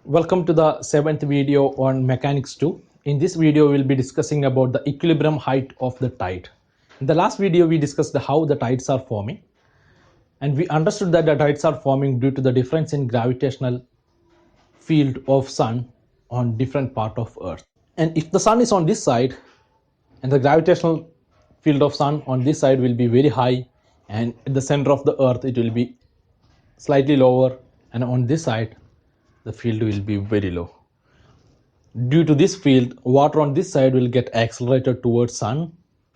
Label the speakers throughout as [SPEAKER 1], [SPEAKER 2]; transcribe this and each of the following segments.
[SPEAKER 1] Welcome to the 7th video on Mechanics 2. In this video, we'll be discussing about the equilibrium height of the tide. In the last video, we discussed how the tides are forming, and we understood that the tides are forming due to the difference in gravitational field of sun on different part of Earth. And if the sun is on this side, and the gravitational field of sun on this side will be very high, and at the center of the Earth it will be slightly lower, and on this side the field will be very low. Due to this field, water on this side will get accelerated towards sun,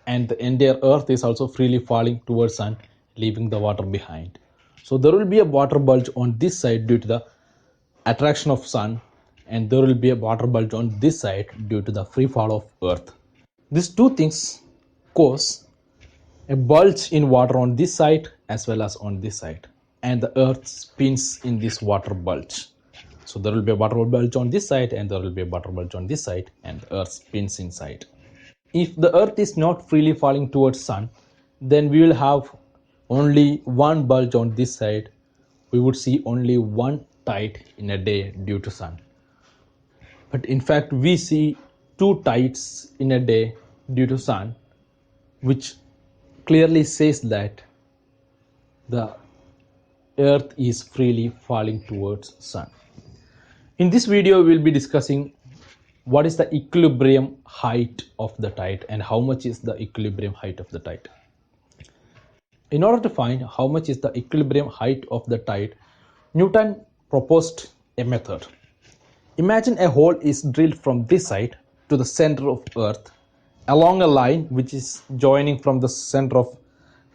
[SPEAKER 1] and the entire Earth is also freely falling towards sun, leaving the water behind. So there will be a water bulge on this side due to the attraction of sun, and there will be a water bulge on this side due to the free fall of Earth. These two things cause a bulge in water on this side as well as on this side, and the Earth spins in this water bulge. So there will be a water bulge on this side, and there will be a water bulge on this side, and the Earth spins inside. If the Earth is not freely falling towards sun, then we will have only one bulge on this side. We would see only one tide in a day due to sun. But in fact, we see two tides in a day due to sun, which clearly says that the Earth is freely falling towards sun. In this video, we will be discussing what is the equilibrium height of the tide and how much is the equilibrium height of the tide. In order to find how much is the equilibrium height of the tide, Newton proposed a method. Imagine a hole is drilled from this side to the center of Earth along a line which is joining from the center of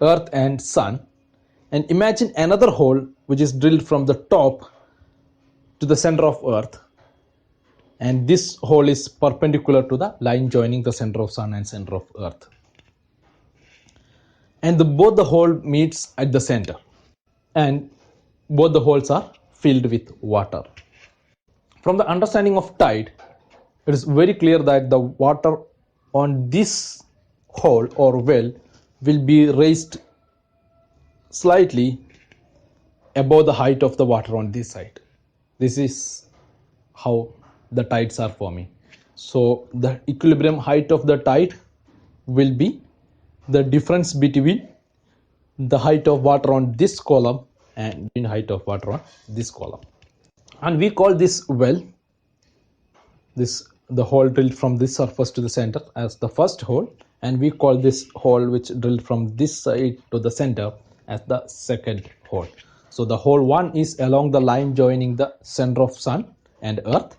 [SPEAKER 1] Earth and sun, and imagine another hole which is drilled from the top to the center of Earth, and this hole is perpendicular to the line joining the center of sun and center of Earth, and both the hole meets at the center, and both the holes are filled with water. From the understanding of tide, it is very clear that the water on this hole or well will be raised slightly above the height of the water on this side. This is how the tides are forming. So the equilibrium height of the tide will be the difference between the height of water on this column and the height of water on this column. And we call this well, the hole drilled from this surface to the center, as the first hole, and we call this hole which drilled from this side to the center as the second hole. So the hole 1 is along the line joining the center of sun and Earth,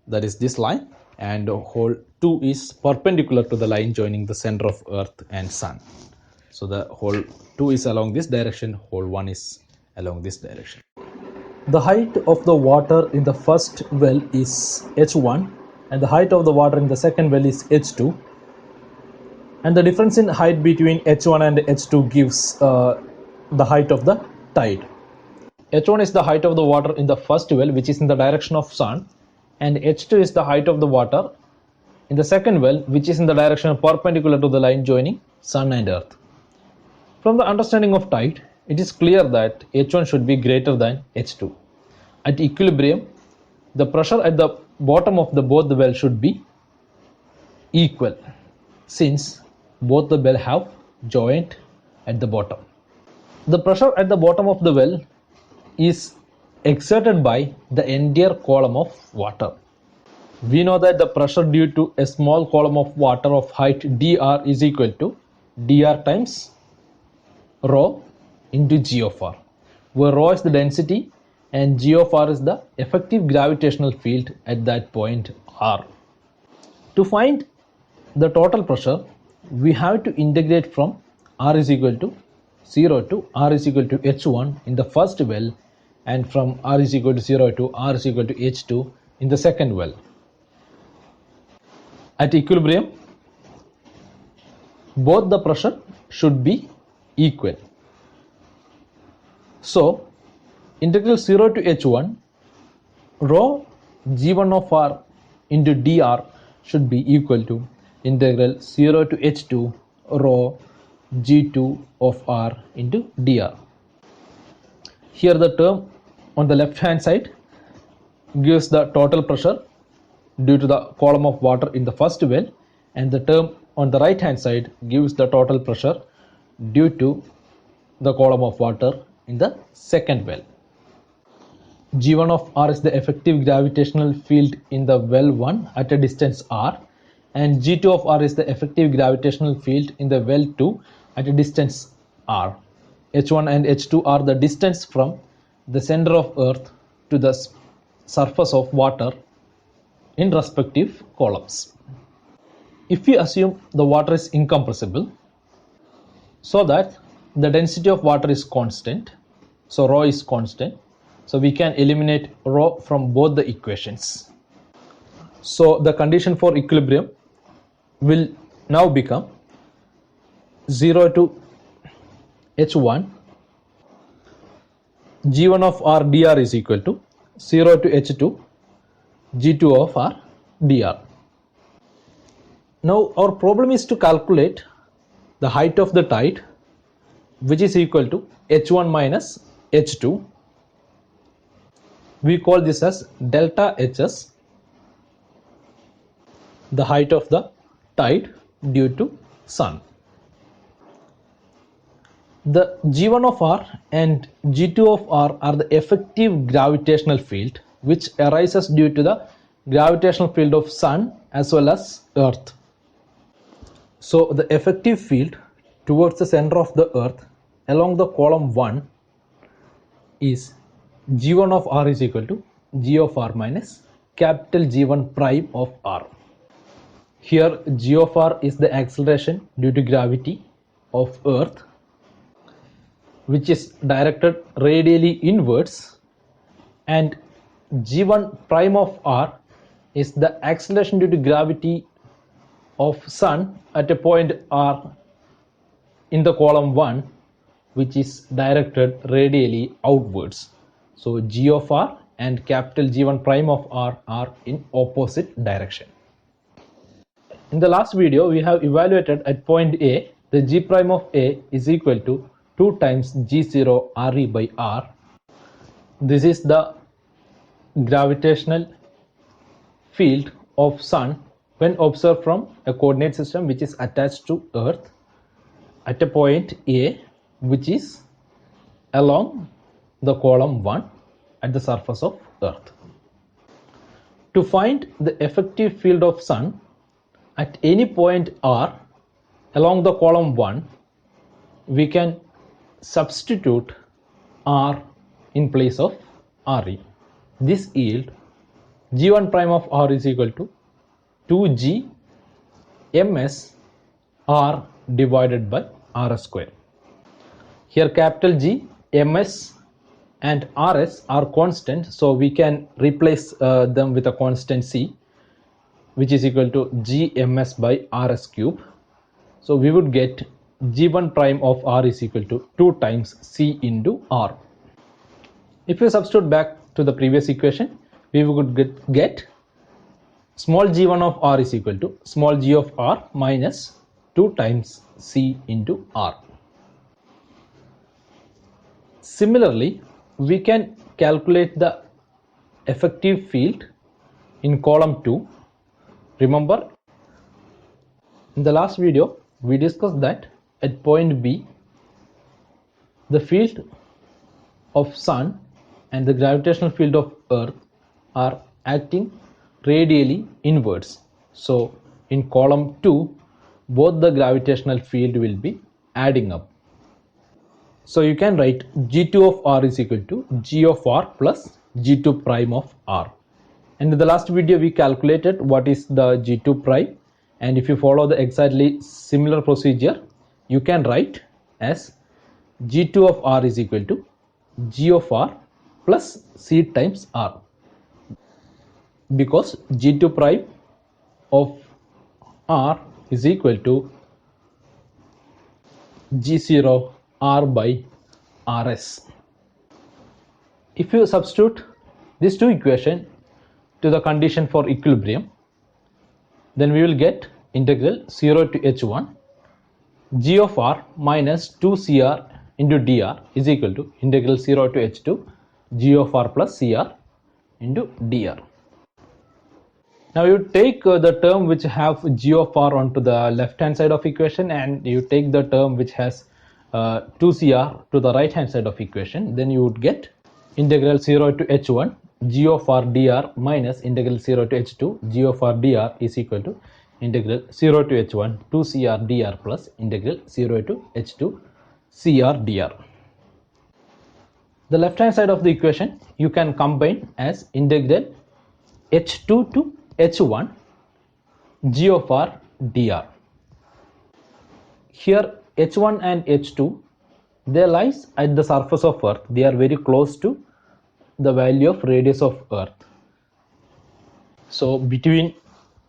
[SPEAKER 1] that is this line, and hole 2 is perpendicular to the line joining the center of Earth and sun. So the hole 2 is along this direction, hole 1 is along this direction. The height of the water in the first well is h1, and the height of the water in the second well is h2, and the difference in height between h1 and h2 gives the height of the tide. h1 is the height of the water in the first well, which is in the direction of sun, and h2 is the height of the water in the second well, which is in the direction perpendicular to the line joining sun and Earth. From the understanding of tide, it is clear that h1 should be greater than h2. At equilibrium, the pressure at the bottom of both the wells should be equal, since both the wells have joint at the bottom. The pressure at the bottom of the well is exerted by the entire column of water. We know that the pressure due to a small column of water of height dr is equal to dr times rho into g of r, where rho is the density and g of r is the effective gravitational field at that point r. To find the total pressure, we have to integrate from r is equal to 0 to r is equal to h1 in the first well, and from r is equal to 0 to r is equal to h2 in the second well. At equilibrium, both the pressure should be equal. So integral 0 to h1 rho g1 of r into dr should be equal to integral 0 to h2 rho g2 of r into dr. Here the term on the left hand side gives the total pressure due to the column of water in the first well, and the term on the right hand side gives the total pressure due to the column of water in the second well. G1 of R is the effective gravitational field in the well 1 at a distance r, and G2 of R is the effective gravitational field in the well 2 at a distance r. H1 and H2 are the distance from the center of earth to the surface of water in respective columns. If we assume the water is incompressible, so that the density of water is constant, so rho is constant, so we can eliminate rho from both the equations. So the condition for equilibrium will now become 0 to H1, G1 of R dr is equal to 0 to H2, G2 of R dr. Now our problem is to calculate the height of the tide, which is equal to H1 minus H2. We call this as delta Hs, the height of the tide due to sun. The G1 of R and G2 of R are the effective gravitational field which arises due to the gravitational field of sun as well as earth. So the effective field towards the center of the earth along the column 1 is G1 of R is equal to G of R minus capital G1 prime of R. Here G of R is the acceleration due to gravity of earth, which is directed radially inwards, and G1 prime of R is the acceleration due to gravity of sun at a point R in the column 1, which is directed radially outwards. So G of R and capital G1 prime of R are in opposite direction. In the last video, we have evaluated at point A, the G prime of A is equal to 2 times G0 Re by R. This is the gravitational field of sun when observed from a coordinate system which is attached to earth at a point A, which is along the column 1 at the surface of earth. To find the effective field of sun at any point R along the column 1, we can substitute R in place of Re. This yield G1 prime of R is equal to 2G ms R divided by Rs square. Here capital G, ms and Rs are constant, so we can replace them with a constant C, which is equal to G ms by Rs cube. So we would get G1 prime of R is equal to 2 times C into R. If we substitute back to the previous equation, we would get small g1 of R is equal to small g of R minus 2 times C into R. Similarly, we can calculate the effective field in column 2. Remember, in the last video, we discussed that at point B, the field of sun and the gravitational field of earth are acting radially inwards. So in column 2, both the gravitational field will be adding up. So you can write G2 of R is equal to G of R plus G2 prime of R. And in the last video, we calculated what is the G2 prime. And if you follow the exactly similar procedure, you can write as G2 of R is equal to G of R plus C times R, because G2 prime of R is equal to G0 R by Rs. If you substitute these two equations to the condition for equilibrium, then we will get integral 0 to h1 G of R minus 2Cr into dr is equal to integral 0 to h2 G of R plus Cr into dr. Now you take the term which have g of r onto the left hand side of equation, and you take the term which has 2cr to the right hand side of equation. Then you would get integral 0 to h1 g of r dr minus integral 0 to h2 g of r dr is equal to integral 0 to h1 2cr dr plus integral 0 to h2 cr dr. The left hand side of the equation you can combine as integral h2 to h1 g of r dr. Here h1 and h2, they lies at the surface of earth. They are very close to the value of radius of earth. So between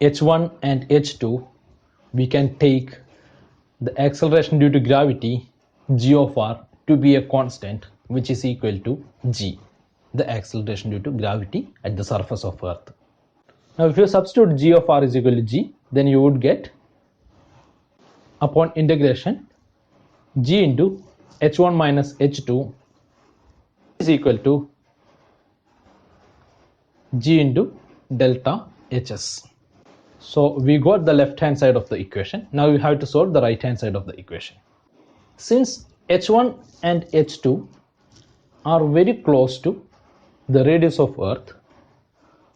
[SPEAKER 1] h1 and h2 we can take the acceleration due to gravity g of r to be a constant, which is equal to g, the acceleration due to gravity at the surface of earth. Now if you substitute g of r is equal to g, then you would get, upon integration, g into h1 minus h2 is equal to g into delta hs. So we got the left hand side of the equation. Now we have to solve the right hand side of the equation. Since h1 and h2 are very close to the radius of earth,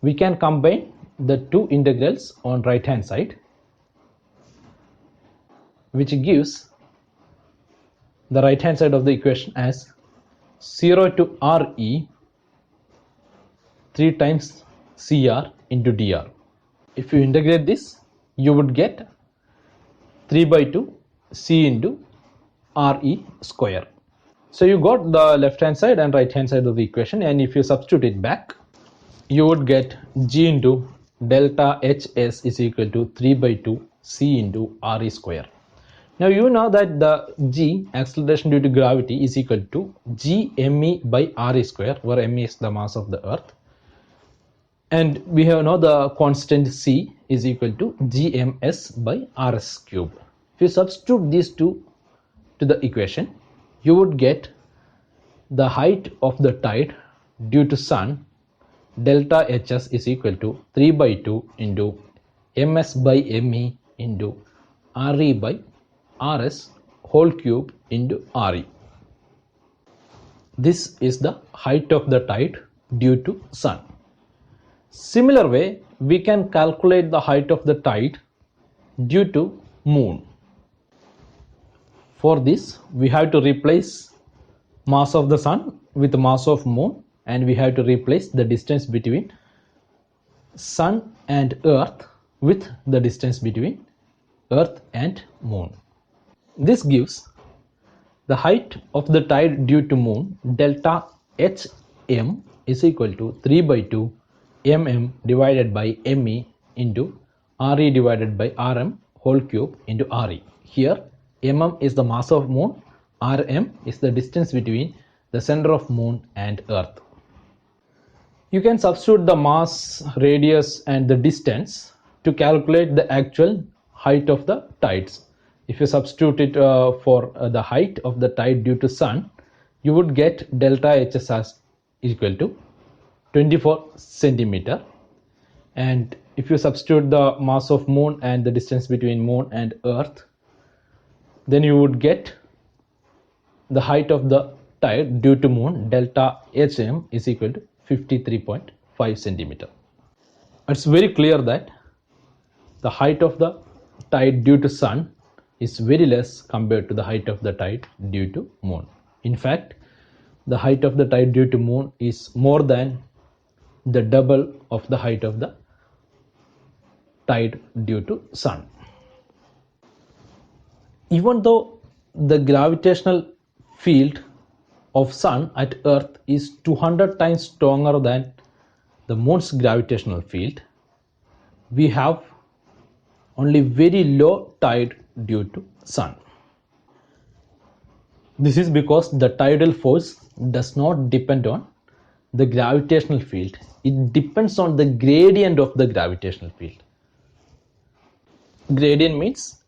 [SPEAKER 1] we can combine the two integrals on right hand side, which gives the right hand side of the equation as 0 to re 3 times cr into dr. If you integrate this, you would get 3 by 2 c into re square. So you got the left hand side and right hand side of the equation, and if you substitute it back, you would get g into delta hs is equal to 3 by 2 c into re square. Now you know that the g, acceleration due to gravity, is equal to g me by re square, where me is the mass of the earth, and we have now the constant c is equal to gms by rs cube. If you substitute these two to the equation, you would get the height of the tide due to sun delta hs is equal to 3 by 2 into ms by me into re by rs whole cube into re. This is the height of the tide due to sun. Similar way, we can calculate the height of the tide due to moon. For this, we have to replace mass of the sun with the mass of moon, and we have to replace the distance between sun and earth with the distance between earth and moon. This gives the height of the tide due to moon delta hm is equal to 3 by 2 mm divided by me into re divided by rm whole cube into re. Here mm is the mass of moon, rm is the distance between the center of moon and earth. You can substitute the mass, radius and the distance to calculate the actual height of the tides. If you substitute it for the height of the tide due to sun, you would get delta hs as equal to 24 centimeter, and if you substitute the mass of moon and the distance between moon and earth, then you would get the height of the tide due to moon delta hm is equal to 53.5 centimeter. It's very clear that the height of the tide due to sun is very less compared to the height of the tide due to moon. In fact, the height of the tide due to moon is more than the double of the height of the tide due to sun. Even though the gravitational field of sun at earth is 200 times stronger than the moon's gravitational field, we have only very low tide due to sun. This is because the tidal force does not depend on the gravitational field. It depends on the gradient of the gravitational field. Gradient means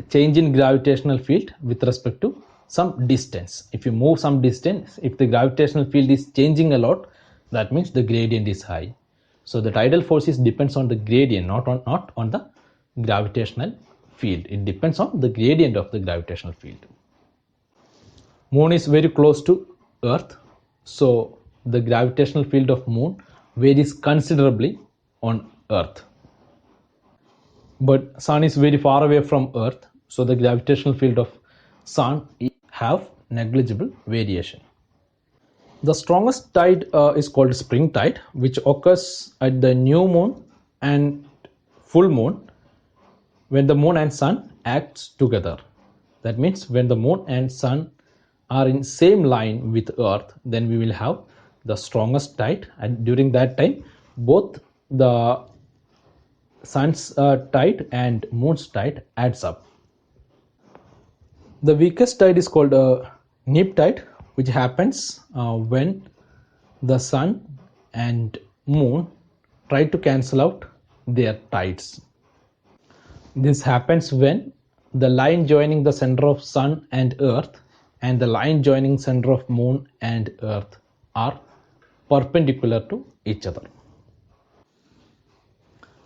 [SPEAKER 1] change in gravitational field with respect to some distance. If you move some distance, if the gravitational field is changing a lot, that means the gradient is high. So the tidal force depends on the gradient, not on the gravitational field. It depends on the gradient of the gravitational field. Moon is very close to Earth, so the gravitational field of Moon varies considerably on Earth. But Sun is very far away from Earth, so the gravitational field of Sun have negligible variation. The strongest tide is called spring tide, which occurs at the new moon and full moon when the moon and sun acts together. That means when the moon and sun are in same line with Earth, then we will have the strongest tide, and during that time both the sun's tide and moon's tide adds up. The weakest tide is called neap tide, which happens when the sun and moon try to cancel out their tides. This happens when the line joining the center of sun and earth and the line joining center of moon and earth are perpendicular to each other.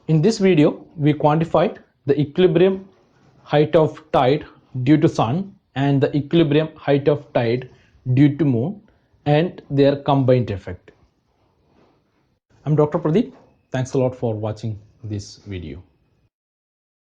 [SPEAKER 1] In this video, we quantified the equilibrium height of tide due to sun and the equilibrium height of tide due to moon and their combined effect. I'm Dr. Pradeep. Thanks a lot for watching this video.